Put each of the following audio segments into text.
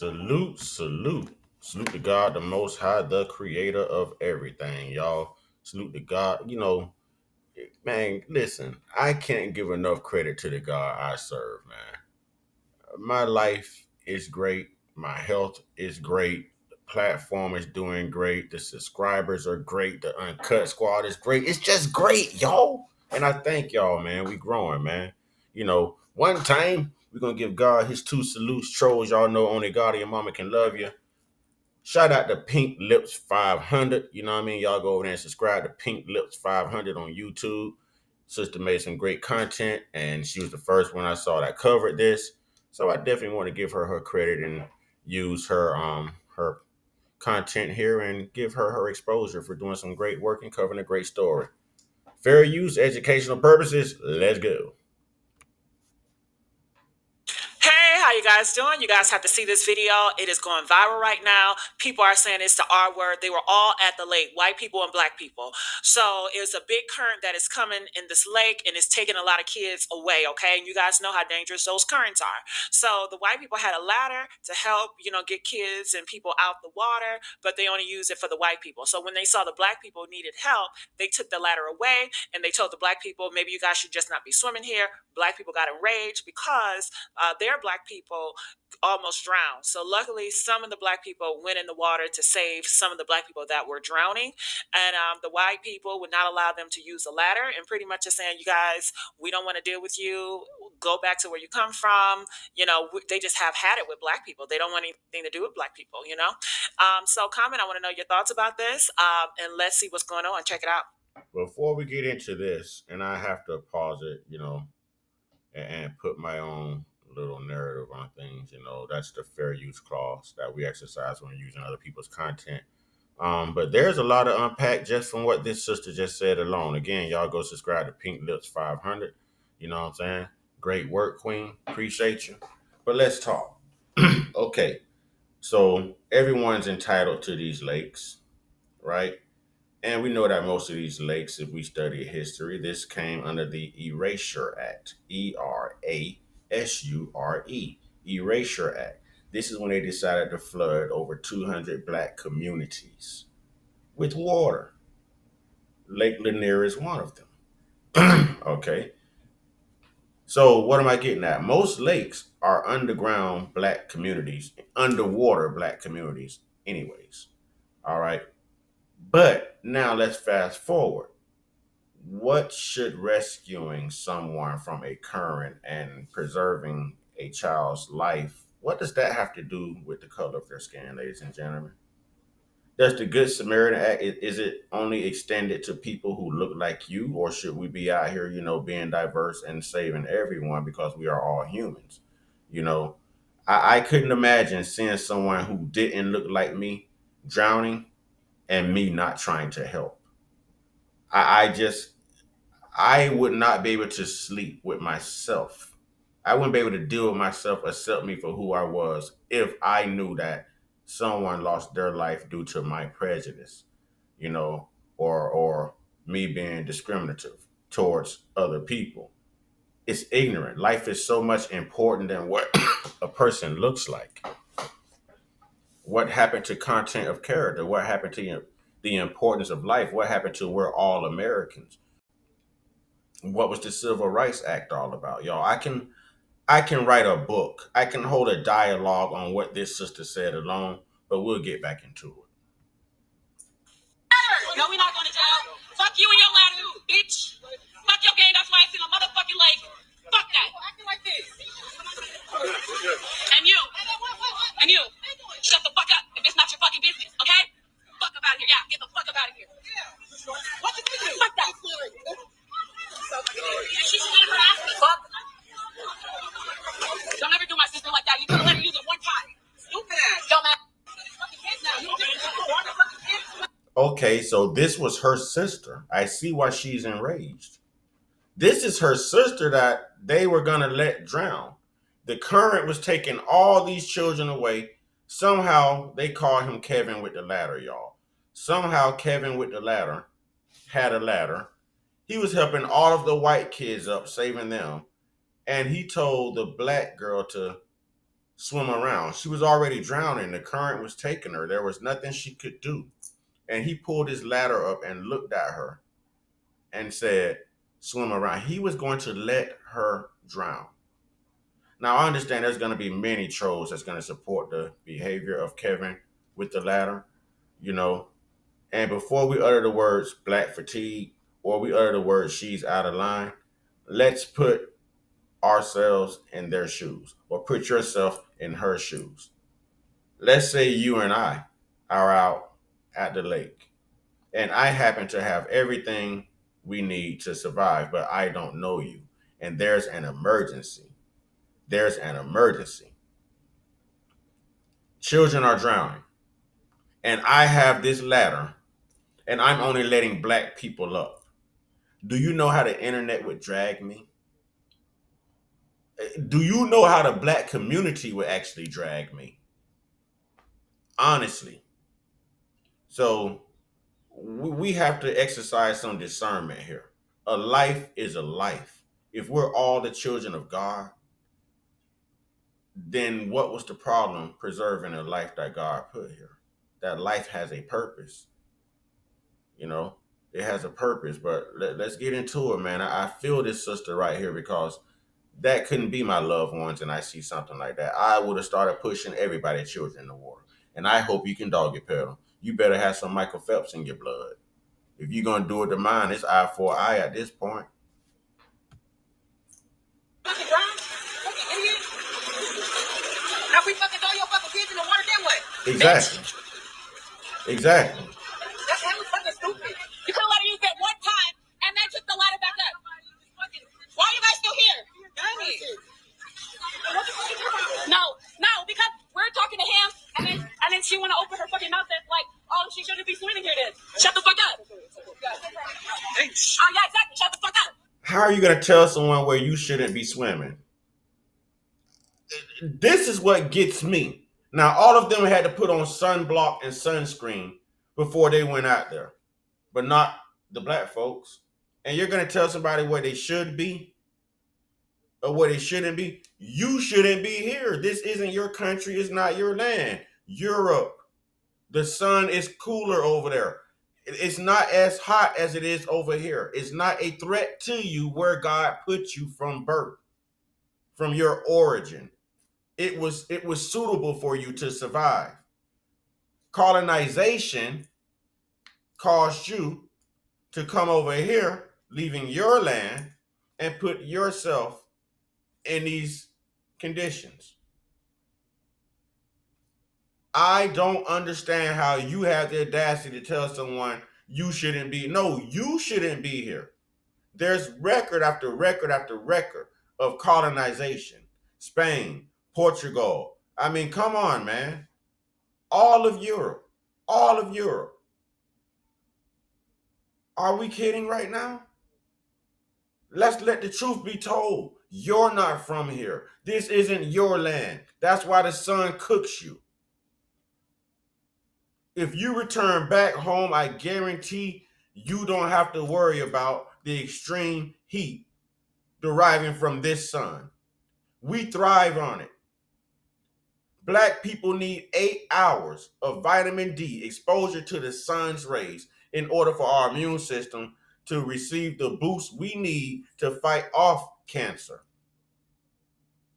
Salute, salute. Salute to God, the Most High, the creator of everything, y'all. Salute to God. Man, listen, I can't give enough credit to the God I serve, man. My life is great. My health is great. The platform is doing great. The subscribers are great. The Uncut squad is great. It's just great, y'all. And I thank y'all, man. We growing, man. One time we're gonna give God his two salutes. Trolls, y'all know only God and your mama can love you. Shout out to Pink Lips 500. You know what I mean? Y'all go over there and subscribe to Pink Lips 500 on YouTube. Sister made some great content, and she was the first one I saw that covered this. So I definitely want to give her credit and use her content here and give her exposure for doing some great work and covering a great story. Fair use, educational purposes. Let's go. Hey, how you guys doing? You guys have to see this video. It is going viral right now. People are saying it's the R word. They were all at the lake, white people and black people. So it's a big current that is coming in this lake and it's taking a lot of kids away, okay? And you guys know how dangerous those currents are. So the white people had a ladder to help, get kids and people out the water, but they only used it for the white people. So when they saw the black people needed help, they took the ladder away and they told the black people, maybe you guys should just not be swimming here. Black people got enraged because their black people almost drowned. So luckily, some of the black people went in the water to save some of the black people that were drowning. And the white people would not allow them to use the ladder and pretty much just saying, you guys, we don't want to deal with you. Go back to where you come from. They just have had it with black people. They don't want anything to do with black people. So comment, I want to know your thoughts about this. And let's see what's going on. Check it out. Before we get into this, and I have to pause it, and put my own little narrative on things. That's the fair use clause that we exercise when using other people's content. But there's a lot to unpack just from what this sister just said alone. Again, y'all go subscribe to Pink Lips 500. You know what I'm saying? Great work, Queen. Appreciate you. But let's talk. Okay. So everyone's entitled to these lakes, right? And we know that most of these lakes, if we study history, this came under the Erasure Act, Erasure, Erasure Act. This is when they decided to flood over 200 black communities with water. Lake Lanier is one of them. Okay. So what am I getting at? Most lakes are underground black communities, underwater black communities, anyways. All right. But now let's fast forward. What should rescuing someone from a current and preserving a child's life, what does that have to do with the color of their skin, ladies and gentlemen? Does the Good Samaritan Act, is it only extended to people who look like you, or should we be out here, being diverse and saving everyone because we are all humans? You know, I couldn't imagine seeing someone who didn't look like me drowning and me not trying to help. I just I would not be able to sleep with myself. I wouldn't be able to deal with myself, accept me for who I was, if I knew that someone lost their life due to my prejudice, you know, or me being discriminative towards other people. It's ignorant. Life is so much important than what a person looks like. What happened to content of character? What happened to the importance of life? What happened to we're all Americans? What was the Civil Rights Act all about? Y'all, I can write a book. I can hold a dialogue on what this sister said alone, but we'll get back into it. No, we're not going to jail. Fuck you and your ladder, bitch. Fuck your game. That's why I seen a motherfucking lake. Fuck that. Acting like this. And you. And you. Shut the fuck up if it's not your fucking business, okay? Fuck up out of here. Yeah, get the fuck up out of here. What did you do? Fuck that. She's getting her ass beat. Fuck. Don't ever do my sister like that. You could have let her use it one time. Stupid ass. Don't matter. Fucking kids now. You don't kids. Okay, so this was her sister. I see why she's enraged. This is her sister that they were going to let drown. The current was taking all these children away. Somehow they called him Kevin with the ladder, y'all. Somehow Kevin with the ladder had a ladder. He was helping all of the white kids up, saving them. And he told the black girl to swim around. She was already drowning. The current was taking her. There was nothing she could do. And he pulled his ladder up and looked at her and said, swim around. He was going to let her drown. Now, I understand there's going to be many trolls that's going to support the behavior of Kevin with the ladder, you know. And before we utter the words black fatigue or we utter the words she's out of line, let's put ourselves in their shoes or put yourself in her shoes. Let's say you and I are out at the lake and I happen to have everything we need to survive, but I don't know you. And there's an emergency. There's an emergency. Children are drowning. And I have this ladder and I'm only letting black people up. Do you know how the internet would drag me? Do you know how the black community would actually drag me? Honestly. So we have to exercise some discernment here. A life is a life. If we're all the children of God, then what was the problem preserving a life that God put here? That life has a purpose, you know? It has a purpose, but let's get into it, man. I feel this sister right here because that couldn't be my loved ones, and I see something like that. I would have started pushing everybody's children in the water. And I hope you can dog your pedal. You better have some Michael Phelps in your blood. If you're gonna do it to mine, it's eye for eye at this point. Fucking drown? Fucking idiot. Now we fucking throw your fucking kids in the water, then what? Exactly. Bitch. Exactly. That's hella fucking stupid. You could have let her use that one time and then took the ladder back up. Why are you guys still here? Dang it. No, no, because we're talking to him and then she wanna open her fucking mouth and like, oh, she shouldn't be swimming here then. Shut the fuck up. Oh yeah, exactly. Shut the fuck up. How are you gonna tell someone where you shouldn't be swimming? This is what gets me. Now, all of them had to put on sunblock and sunscreen before they went out there, but not the black folks. And you're gonna tell somebody where they should be or where they shouldn't be? You shouldn't be here. This isn't your country. It's not your land. Europe. The sun is cooler over there. It's not as hot as it is over here. It's not a threat to you where God put you from birth, from your origin. It was suitable for you to survive. Colonization caused you to come over here, leaving your land, and put yourself in these conditions. I don't understand how you have the audacity to tell someone you shouldn't be. No, you shouldn't be here. There's record after record after record of colonization. Spain, Portugal. I mean, come on, man. All of Europe. All of Europe. Are we kidding right now? Let's let the truth be told. You're not from here. This isn't your land. That's why the sun cooks you. If you return back home, I guarantee you don't have to worry about the extreme heat deriving from this sun. We thrive on it. Black people need 8 hours of vitamin D exposure to the sun's rays in order for our immune system to receive the boost we need to fight off cancer,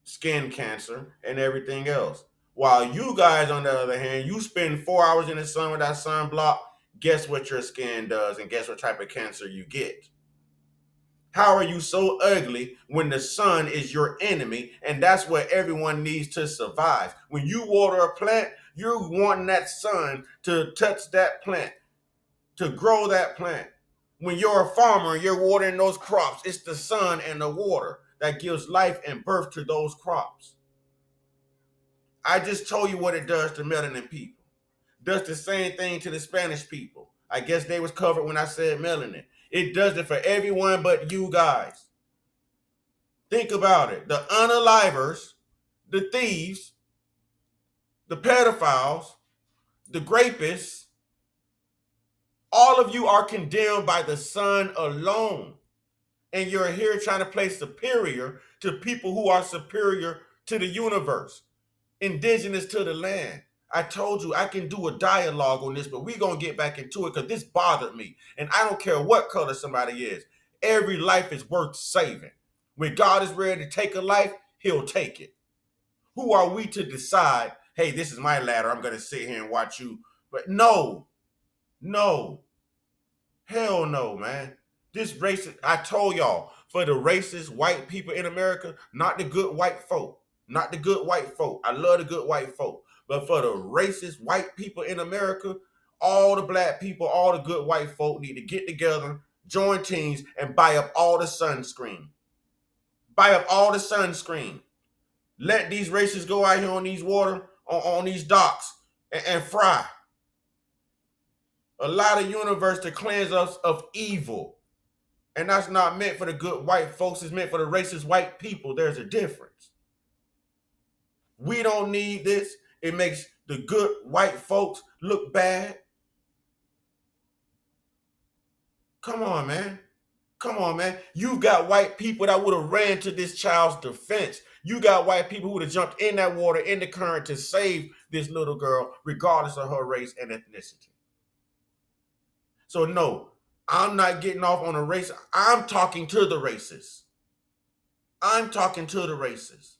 skin cancer, and everything else. While you guys, on the other hand, you spend 4 hours in the sun with that sunblock, guess what your skin does and guess what type of cancer you get? How are you so ugly when the sun is your enemy and that's what everyone needs to survive? When you water a plant, you're wanting that sun to touch that plant, to grow that plant. When you're a farmer and you're watering those crops, it's the sun and the water that gives life and birth to those crops. I just told you what it does to melanin people. Does the same thing to the Spanish people. I guess they was covered when I said melanin. It does it for everyone but you guys. Think about it. The unalivers, the thieves, the pedophiles, the grapists, all of you are condemned by the sun alone. And you're here trying to play superior to people who are superior to the universe. indigenous to the land. I told you I can do a dialogue on this, but we're going to get back into it because this bothered me. And I don't care what color somebody is. Every life is worth saving. When God is ready to take a life, he'll take it. Who are we to decide, hey, this is my ladder, I'm going to sit here and watch you? But no, no, hell no, man. This racist, I told y'all, for the racist white people in America, not the good white folk, not the good white folk. I love the good white folk. But for the racist white people in America, all the black people, all the good white folk need to get together, join teams, and buy up all the sunscreen. Buy up all the sunscreen. Let these racists go out here on these water, on these docks, and fry. Allow the universe to cleanse us of evil. And that's not meant for the good white folks, it's meant for the racist white people. There's a difference. We don't need this. It makes the good white folks look bad. Come on, man. Come on, man. You've got white people that would have ran to this child's defense. You got white people who would have jumped in that water, in the current to save this little girl, regardless of her race and ethnicity. So, no, I'm not getting off on a race. I'm talking to the racists. I'm talking to the racists.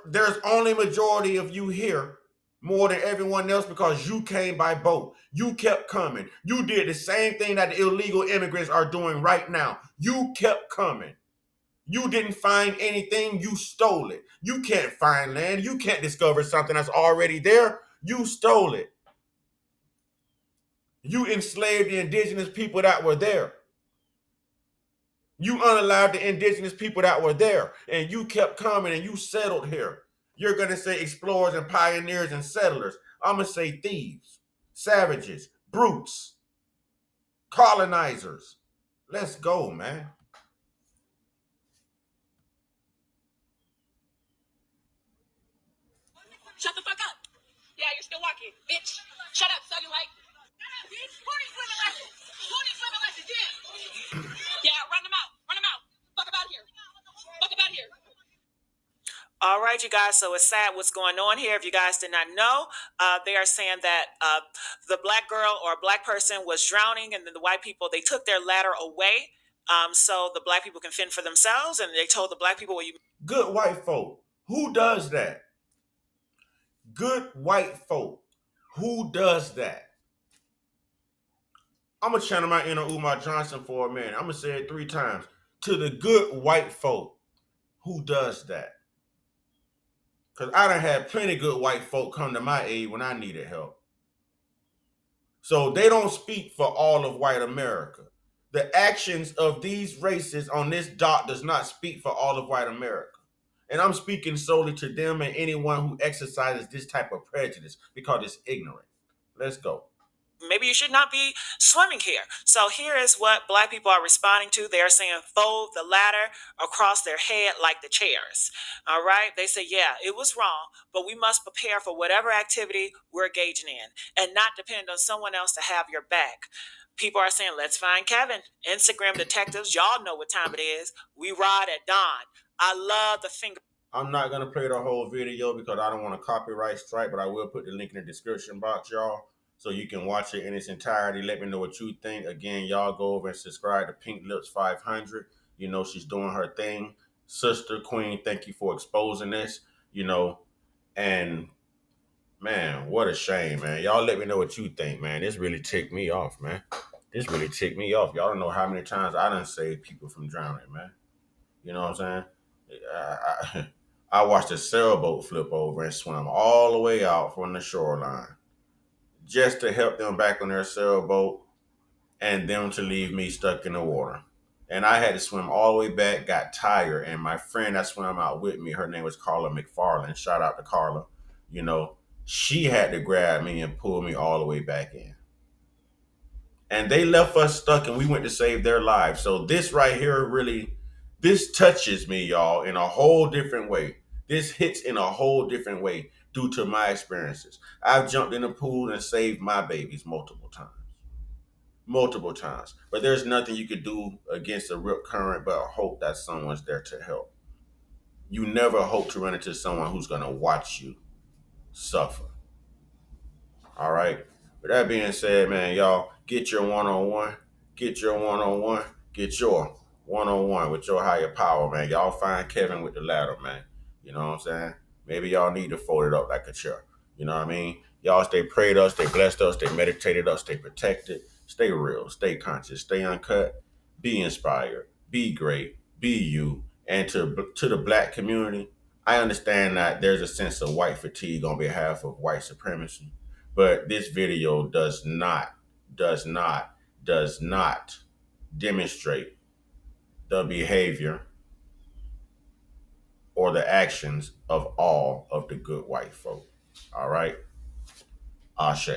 There's only majority of you here more than everyone else because you came by boat. You kept coming. You did the same thing that the illegal immigrants are doing right now. You kept coming. You didn't find anything, you stole it. You can't find land. You can't discover something that's already there. You stole it. You enslaved the indigenous people that were there. You unallowed the indigenous people that were there, and you kept coming and you settled here. You're going to say explorers and pioneers and settlers. I'm going to say thieves, savages, brutes, colonizers. Let's go, man. Shut the fuck up. Yeah, you're still walking, bitch. Shut up, cellulite. Who swimming lessons? Who swimming lessons? Yeah, run them out. Run them out. Fuck about here. Fuck about here. All right, you guys. So it's sad what's going on here. If you guys did not know, they are saying that the black girl or black person was drowning, and then the white people they took their ladder away, so the black people can fend for themselves. And they told the black people, "Well, you." Good white folk. Who does that? Good white folk. Who does that? I'm going to channel my inner Umar Johnson for a minute. I'm going to say it 3 times. To the good white folk. Who does that? Because I done had plenty good white folk come to my aid when I needed help. So they don't speak for all of white America. The actions of these races on this dot does not speak for all of white America. And I'm speaking solely to them and anyone who exercises this type of prejudice because it's ignorant. Let's go. Maybe you should not be swimming here. So here is what black people are responding to. They are saying fold the ladder across their head like the chairs. All right. They say, yeah, it was wrong, but we must prepare for whatever activity we're engaging in and not depend on someone else to have your back. People are saying, let's find Kevin. Instagram detectives, y'all know what time it is. We ride at dawn. I love the finger. I'm not gonna play the whole video because I don't want to copyright strike, but I will put the link in the description box, y'all, so you can watch it in its entirety. Let me know what you think. Again, y'all go over and subscribe to Pink Lips 500. You know she's doing her thing. Sister Queen, thank you for exposing this. You know, and man, what a shame, man. Y'all let me know what you think, man. This really ticked me off, man. This really ticked me off. Y'all don't know how many times I done saved people from drowning, man. You know what I'm saying? I watched a sailboat flip over and swim all the way out from the shoreline just to help them back on their sailboat and them to leave me stuck in the water. And I had to swim all the way back, got tired, and my friend that swam out with me, her name was Carla McFarland. Shout out to Carla. You know, she had to grab me and pull me all the way back in. And they left us stuck and we went to save their lives. So this right here really, this touches me, y'all, in a whole different way. This hits in a whole different way due to my experiences. I've jumped in the pool and saved my babies multiple times. Multiple times. But there's nothing you could do against a rip current but hope that someone's there to help. You never hope to run into someone who's going to watch you suffer. All right. With that being said, man, y'all get your one on one, get your one on one, get your one on one with your higher power, man. Y'all find Kevin with the ladder, man. You know what I'm saying? Maybe y'all need to fold it up like a chair. You know what I mean? Y'all stay prayed us, stay blessed us, stay meditated us, stay protected, stay real, stay conscious, stay uncut, be inspired, be great, be you. And to the black community, I understand that there's a sense of white fatigue on behalf of white supremacy, but this video does not, does not demonstrate the behavior or the actions of all of the good white folk. All right. Ashe.